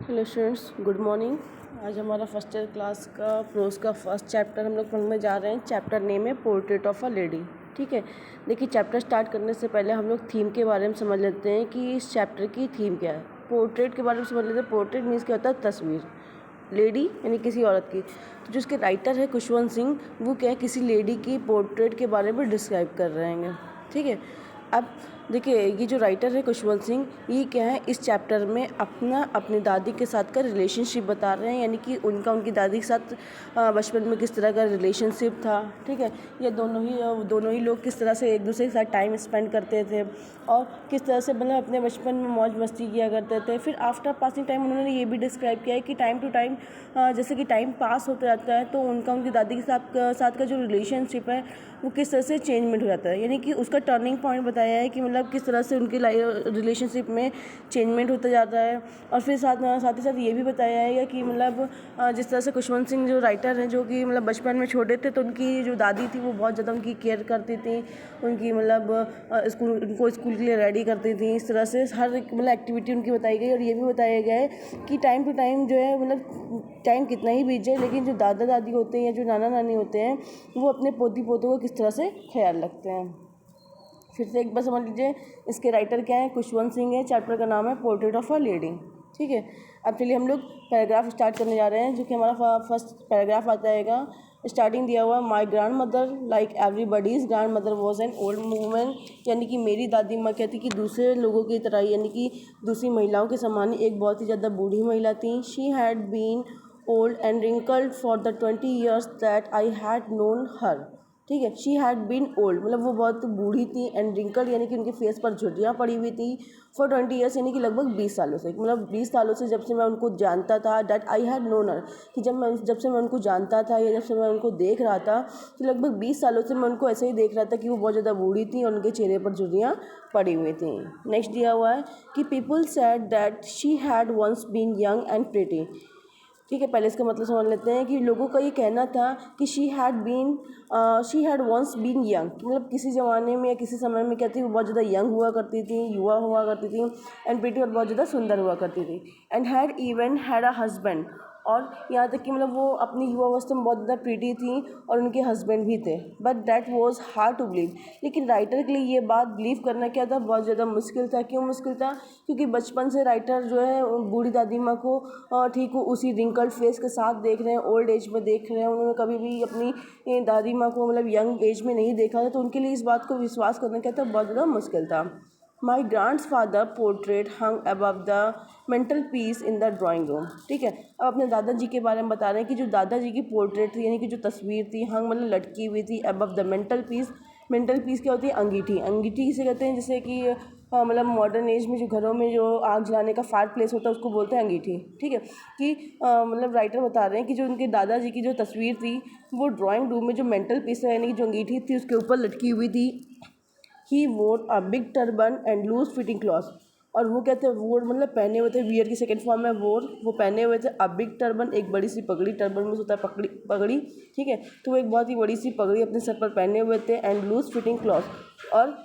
Hello students, good morning. आज हमारा first year class का प्रोज का फर्स्ट चैप्टर हम लोग पढ़ने जा रहे हैं। चैप्टर नेम है पोर्ट्रेट ऑफ अ लेडी। ठीक है, देखिए चैप्टर स्टार्ट करने से पहले हम लोग थीम के बारे में समझ लेते हैं कि इस चैप्टर की थीम क्या है। पोर्ट्रेट के बारे में समझ लेते हैं। पोर्ट्रेट मीन्स क्या होता है? तस्वीर, लेडी यानी किसी औरत की। तो जो इसके राइटर है खुशवंत सिंह, वो क्या है, किसी लेडी की पोर्ट्रेट के बारे में डिस्क्राइब कर रहे हैं। ठीक है, अब देखिए ये जो राइटर है खुशवंत सिंह, ये क्या है, इस चैप्टर में अपनी दादी के साथ का रिलेशनशिप बता रहे हैं, यानी कि उनकी दादी के साथ बचपन में किस तरह का रिलेशनशिप था। ठीक है, ये दोनों ही लोग किस तरह से एक दूसरे के साथ टाइम स्पेंड करते थे और किस तरह से मतलब अपने बचपन में मौज मस्ती किया करते थे। फिर आफ्टर पासिंग टाइम उन्होंने ये भी डिस्क्राइब किया है कि टाइम टू टाइम जैसे कि टाइम पास होता जाता है तो उनकी दादी के साथ का जो रिलेशनशिप है वो किस तरह से चेंजमेंट हो जाता है, यानी कि उसका टर्निंग पॉइंट बताया है कि मतलब किस तरह से उनकी रिलेशनशिप में चेंजमेंट होता जाता है। और फिर साथ ही साथ ये भी बताया है कि मतलब जिस तरह से खुशवंत सिंह जो राइटर हैं, जो कि मतलब बचपन में छोटे थे तो उनकी जो दादी थी वो बहुत ज़्यादा उनकी केयर करती थी, उनकी मतलब उनको स्कूल के लिए रेडी करती थी। इस तरह से हर मतलब एक्टिविटी उनकी बताई गई। और ये भी बताया गया है कि टाइम टू टाइम जो है मतलब टाइम कितना ही बीत जाए, लेकिन जो दादा दादी होते हैं या जो नाना नानी होते हैं वो अपने पोती पोतों को किस तरह से ख्याल रखते हैं। फिर से एक बार समझ लीजिए, इसके राइटर क्या है? खुशवंत सिंह है। चैप्टर का नाम है पोर्ट्रेट ऑफ अ लेडी। ठीक है, अब चलिए हम लोग पैराग्राफ स्टार्ट करने जा रहे हैं, जो कि हमारा फर्स्ट पैराग्राफ आता है। स्टार्टिंग दिया हुआ, my grand mother like everybody's grand mother was an old women, यानी कि मेरी दादी माँ कहती कि दूसरे लोगों की तरह, यानी कि दूसरी महिलाओं के समान एक बहुत ही ज़्यादा बूढ़ी महिला थी। She had been old and wrinkled for the 20 years that I had known her। ठीक है, शी हैड बीन ओल्ड मतलब वो बहुत बूढ़ी थी, एंड रिंकल्ड यानी कि उनके फेस पर झुर्रियाँ पड़ी हुई थी। फॉर 20 ईयर्स यानी कि लगभग 20 सालों से, मतलब 20 सालों से जब से मैं उनको जानता था। डैट आई हैड नोन हर, कि जब से मैं उनको जानता था या जब से मैं उनको देख रहा था, तो लगभग 20 सालों से मैं उनको ऐसे ही देख रहा था कि वो बहुत ज़्यादा बूढ़ी थी और उनके चेहरे पर झुर्रियाँ पड़ी हुई थी। नेक्स्ट दिया हुआ है कि people said that she had once been young and pretty. ठीक है, पहले इसका मतलब समझ लेते हैं कि लोगों का ये कहना था कि she had once been young, मतलब किसी ज़माने में या किसी समय में क्या थी, वो बहुत ज़्यादा यंग हुआ करती थी, युवा हुआ करती थी, एंड प्रीटी और बहुत ज़्यादा सुंदर हुआ करती थी। And had even had a husband, और यहाँ तक कि मतलब वो अपनी युवावस्था में बहुत ज़्यादा प्रीटी थी और उनके हस्बैंड भी थे। But that was hard to believe, लेकिन राइटर के लिए ये बात बिलीव करना क्या था, बहुत ज़्यादा मुश्किल था। क्यों मुश्किल था? क्योंकि बचपन से राइटर जो है बूढ़ी दादी माँ को ठीक हो उसी रिंकल्ड फेस के साथ देख रहे हैं, ओल्ड एज में देख रहे हैं। उन्होंने कभी भी अपनी दादी माँ को मतलब यंग एज में नहीं देखा था, तो उनके लिए इस बात को विश्वास करना क्या था, बहुत ज़्यादा मुश्किल था। My grandfather portrait hung above the mantelpiece in the drawing room. ठीक है, अब अपने दादाजी के बारे में बता रहे हैं कि जो दादाजी की पोर्ट्रेट थी, यानी कि जो तस्वीर थी, हंग मतलब लटकी हुई थी, above the mental peace. Mental peace क्या होती है? अंगीठी। अंगीठी किसे कहते हैं? जैसे कि मतलब मॉडर्न एज में जो घरों में जो आग जलाने का फायर प्लेस होता है उसको बोलते हैं अंगीठी। ठीक है, कि मतलब राइटर बता रहे हैं कि जो उनके दादाजी की जो तस्वीर थी वो ड्राइंग रूम में जो मेंटल पीस है, यानी कि जो अंगीठी थी उसके ऊपर लटकी हुई थी। He wore a big turban and loose fitting cloth, और वो कहते हैं वोर मतलब पहने हुए थे, वियर की सेकंड फॉर्म है वोर, वो पहने हुए थे अ बिग टर्बन, एक बड़ी सी पगड़ी। टर्बन में होता है पगड़ी। ठीक है, तो वो एक बहुत ही बड़ी सी पगड़ी अपने सर पर पहने हुए थे, एंड लूज फिटिंग क्लॉथ, और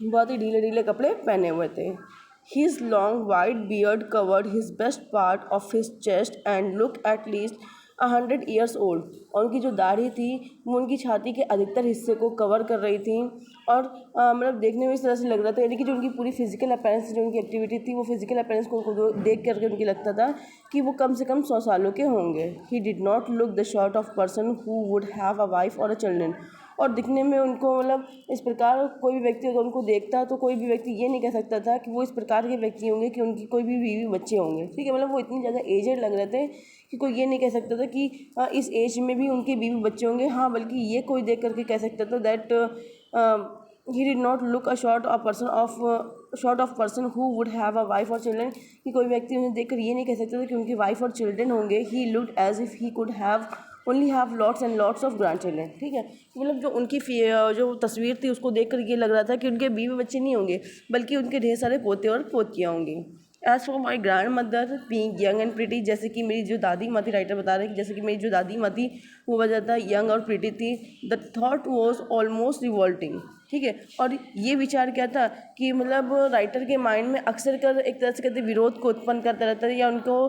बहुत ही ढीले ढीले कपड़े पहने हुए थे। His long white beard covered his best part of his chest and looked at least 100 years old। और उनकी जो दाढ़ी थी वो उनकी छाती के अधिकतर हिस्से को कवर कर रही थी, और मतलब देखने में इस तरह से लग रहा था, यानी कि जो उनकी पूरी फिजिकल अपीयरेंस, जो उनकी एक्टिविटी थी, वो फिजिकल अपीयरेंस को देख करके उनकी लगता था कि वो कम से कम 100 सालों के होंगे। He did not look the sort of person who would have a wife और अ चिल्ड्रन, और दिखने में उनको मतलब इस प्रकार कोई भी व्यक्ति अगर उनको देखता तो कोई भी व्यक्ति ये नहीं कह सकता था कि वो इस प्रकार के व्यक्ति होंगे कि उनकी कोई भी बीवी बच्चे होंगे। ठीक है, मतलब वो इतनी ज़्यादा एजेड लग रहे थे कि कोई ये नहीं कह सकता था कि इस एज में भी उनके बीवी बच्चे होंगे। हाँ, बल्कि ये कोई देख करके कह सकता था that he did not look a short of person who would have a wife और चिल्ड्रन, कि कोई व्यक्ति उन्हें देखकर ये नहीं कह सकता था कि उनकी वाइफ और चिल्ड्रन होंगे। He looked as if he could have only have lots and lots of grandchildren. ठीक है, मतलब जो उनकी जो तस्वीर थी उसको देख कर ये लग रहा था कि उनके बीवी बच्चे नहीं होंगे, बल्कि उनके ढेर सारे पोते और पोतियाँ होंगी। As for my grandmother being young and pretty, जैसे कि मेरी जो दादी माँ थी, राइटर बता रहे हैं कि जैसे कि मेरी जो दादी माँ थी वो बहुत ज़्यादा यंग और प्रिटी थी। The thought was almost revolting, ठीक है। और ये विचार क्या था कि मतलब राइटर के माइंड में अक्सर कर एक तरह से कहते विरोध को उत्पन्न करता रहता था, या उनको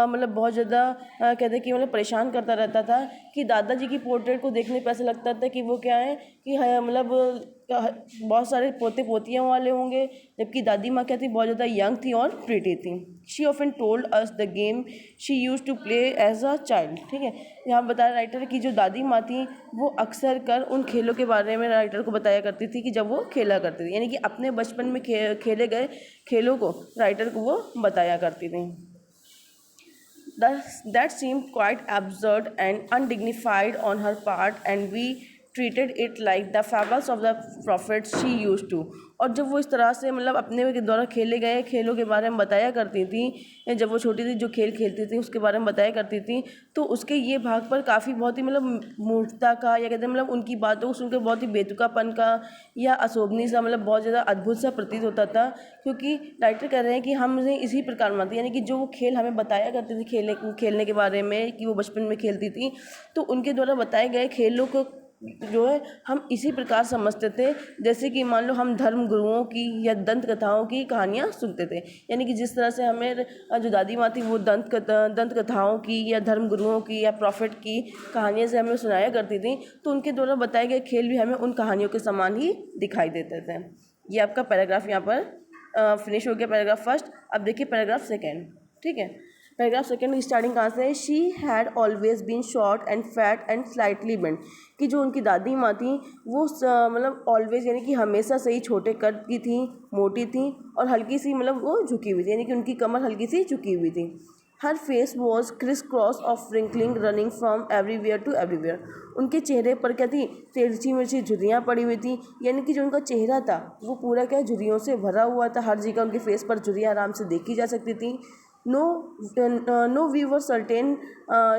मतलब बहुत ज़्यादा कहते कि मतलब परेशान करता रहता था कि दादाजी की पोर्ट्रेट को देखने पर ऐसा लगता था कि वो क्या है कि मतलब बहुत सारे पोते पोतियाँ वाले होंगे, जबकि दादी माँ क्या थी, बहुत ज़्यादा यंग थी और प्रिटी थी। She often told us the game she use to play as a child, ठीक है। यहाँ बताया राइटर की जो दादी माँ थी वो अक्सर कर उन खेलों के बारे में राइटर को बताया करती थी कि जब वो खेला करती थी, यानी कि अपने बचपन में खेले गए खेलों को राइटर को वो बताया करती थी। That seemed quite absurd and undignified on her part, and we treated it like the fables of the prophets she used to। और जब वो इस तरह से मतलब अपने के द्वारा खेले गए खेलों के बारे में बताया करती थी, जब वो छोटी थी जो खेल खेलती थी उसके बारे में बताया करती थी, तो उसके ये भाग पर काफ़ी बहुत ही मतलब मूर्खता का, या कहते हैं मतलब उनकी बातों को सुनकर बहुत ही बेतुकापन का या अशोभनीय सा, मतलब बहुत ज़्यादा अद्भुत सा प्रतीत होता था। क्योंकि राइटर कह रहे हैं कि हम उन्हें इसी प्रकार मानते, यानी कि जो वो खेल हमें बताया करती थी खेलने के बारे में कि वो बचपन में खेलती थी, तो उनके द्वारा बताए गए खेलों को जो है हम इसी प्रकार समझते थे जैसे कि मान लो हम धर्म गुरुओं की या दंत कथाओं की कहानियाँ सुनते थे। यानी कि जिस तरह से हमें जो दादी माँ थी वो दंत कथाओं की या धर्म गुरुओं की या प्रॉफिट की कहानियाँ से हमें सुनाया करती थी, तो उनके द्वारा बताए गए खेल भी हमें उन कहानियों के समान ही दिखाई देते थे। ये आपका पैराग्राफ यहाँ पर फिनिश हो गया, पैराग्राफ फर्स्ट। अब देखिए पैराग्राफ सेकेंड, ठीक है। पैराग्राफ सेकेंड की स्टार्टिंग कहाँ से है, she had always been short and fat and slightly bent, कि जो उनकी दादी माँ थी वो मतलब ऑलवेज यानी कि हमेशा से ही छोटे कद की थी, मोटी थी और हल्की सी मतलब वो झुकी हुई थी, यानी कि उनकी कमर हल्की सी झुकी हुई थी। Her face was criss cross of wrinkling running from everywhere to everywhere, उनके चेहरे पर क्या थी, तिरछी मिर्ची झुर्रियाँ पड़ी हुई थी, यानी कि जो उनका चेहरा था वो पूरा क्या झुर्रियों से भरा हुआ था, हर जगह उनके फेस पर झुर्रियाँ आराम से देखी जा सकती थी। No, we were certain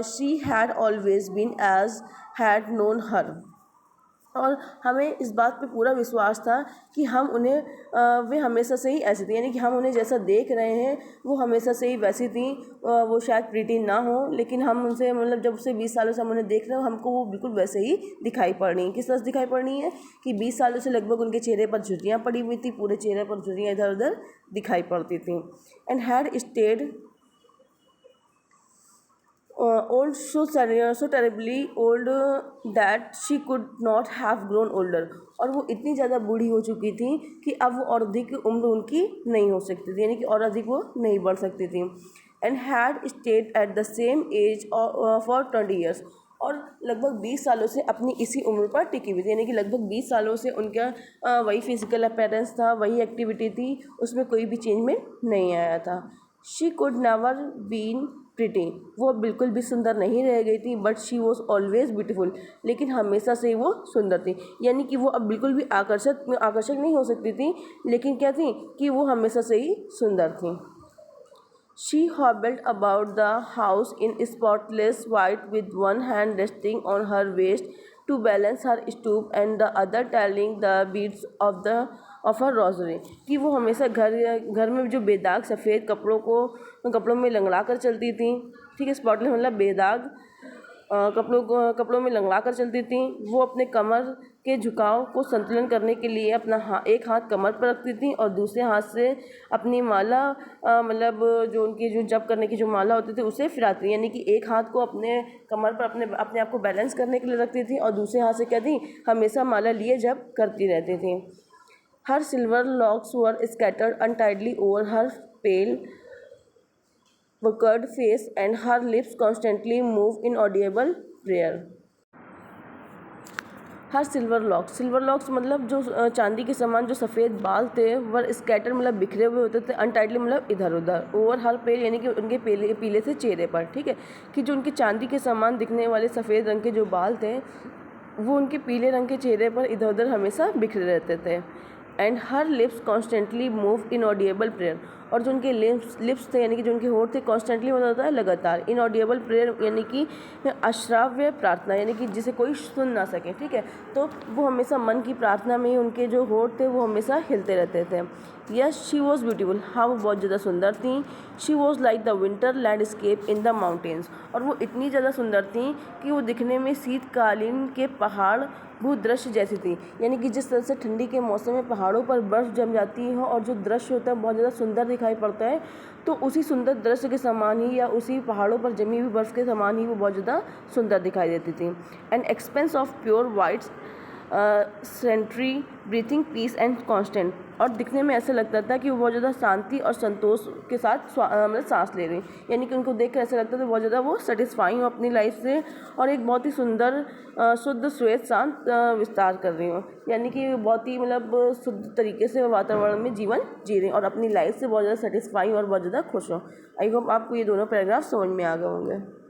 she had always been as had known her, और हमें इस बात पे पूरा विश्वास था कि हम उन्हें वे हमेशा से ही ऐसी थी, यानी कि हम उन्हें जैसा देख रहे हैं वो हमेशा से ही वैसी थी। वो शायद प्रीटी ना हो, लेकिन हम उनसे मतलब जब से 20 सालों से हम उन्हें देख रहे हो हमको वो बिल्कुल वैसे ही दिखाई पड़ रही है। किस तरह से दिखाई पड़ रही है कि 20 सालों से लगभग उनके चेहरे पर झुर्रियाँ पड़ी हुई थी, पूरे चेहरे पर झुर्रियाँ इधर उधर दिखाई पड़ती थी। And had state old so terribly old that she could not have grown older, और वो इतनी ज़्यादा बूढ़ी हो चुकी थी कि अब वो और अधिक उम्र उनकी नहीं हो सकती थी, यानी कि और अधिक वो नहीं बढ़ सकती थी। And had stayed at the same age for 20 years, और लगभग 20 सालों से अपनी इसी उम्र पर टिकी हुई थी, यानी कि लगभग 20 सालों से उनका वही फिजिकल अपीयरेंस था, वही एक्टिविटी थी, उसमें कोई भी चेंज में नहीं आया था। She could never been pretty, वो बिल्कुल भी सुंदर नहीं रह गई थी, but she was always beautiful, लेकिन हमेशा से वो सुंदर थी, यानी कि वो अब बिल्कुल भी आकर्षक नहीं हो सकती थी, लेकिन क्या थी कि वो हमेशा से ही सुंदर थी। She hobbled about the house in spotless white with one hand resting on her waist to balance her stoop and the other telling the beads of her rosary, कि वो हमेशा घर में जो बेदाग सफ़ेद कपड़ों में लंगड़ा कर चलती थी, ठीक है। स्पॉटलेस मतलब बेदाग कपड़ों में लंगड़ा कर चलती थी। वो अपने कमर के झुकाव को संतुलन करने के लिए अपना एक हाथ कमर पर रखती थी और दूसरे हाथ से अपनी माला मतलब जो उनकी जो जप करने की जो माला होती थी उसे फिराती थी, यानी कि एक हाथ को अपने कमर पर अपने आप को बैलेंस करने के लिए रखती थी और दूसरे हाथ से क्या थी, हमेशा माला लिए जप करती रहती थी। Her silver locks were scattered untidily over her pale curved face and her lips constantly moved in audible prayer। Her silver locks मतलब जो चांदी के समान जो सफ़ेद बाल थे वर स्कैटर मतलब बिखरे हुए होते थे, अनटाइडली मतलब इधर उधर, ओवर हर पेल यानी कि उनके पीले से चेहरे पर, ठीक है, कि जो उनके चांदी के समान दिखने वाले सफ़ेद रंग के जो बाल थे वो उनके पीले रंग के चेहरे पर इधर उधर हमेशा बिखरे रहते थे। And her lips constantly move in audible prayer, और जो उनके लिप्स थे यानी कि जो उनके होठ थे कॉन्स्टेंटली मतलब होता है लगातार। इनऑडिबल प्रेयर यानी कि अश्राव्य प्रार्थना यानी कि जिसे कोई सुन ना सके, ठीक है। तो वो हमेशा मन की प्रार्थना में उनके जो होठ थे वो हमेशा हिलते रहते थे। यस शी वॉज ब्यूटीफुल, हाँ वो बहुत ज़्यादा सुंदर थी। She was like the winter landscape in the mountains, और वो इतनी ज़्यादा सुंदर थी कि वो दिखने में शीतकालीन के पहाड़ भूदृश्य जैसी थी, यानी कि जिस तरह से ठंडी के मौसम में पहाड़ों पर बर्फ़ जम जाती है और जो दृश्य होता है बहुत ज़्यादा सुंदर दिखाई पड़ता है, तो उसी सुंदर दृश्य के समान ही या उसी पहाड़ों पर जमी हुई बर्फ़ के समान ही वो बहुत ज़्यादा सुंदर दिखाई देती थी। An expanse of pure white sentry breathing peace and constant, और दिखने में ऐसा लगता था कि वो बहुत ज़्यादा शांति और संतोष के साथ मतलब सांस ले रही, यानी कि उनको देख कर ऐसा लगता था बहुत ज़्यादा वो सेटिस्फाइंग हो अपनी लाइफ से और एक बहुत ही सुंदर शुद्ध श्वेत शांत विस्तार कर रही हूँ, यानी कि बहुत ही मतलब शुद्ध तरीके से वातावरण में जीवन जी रही और अपनी लाइफ से बहुत ज़्यादा सेटिस्फाई और बहुत ज़्यादा खुश हो। आई होप आपको ये दोनों पैराग्राफ समझ में आ गए होंगे।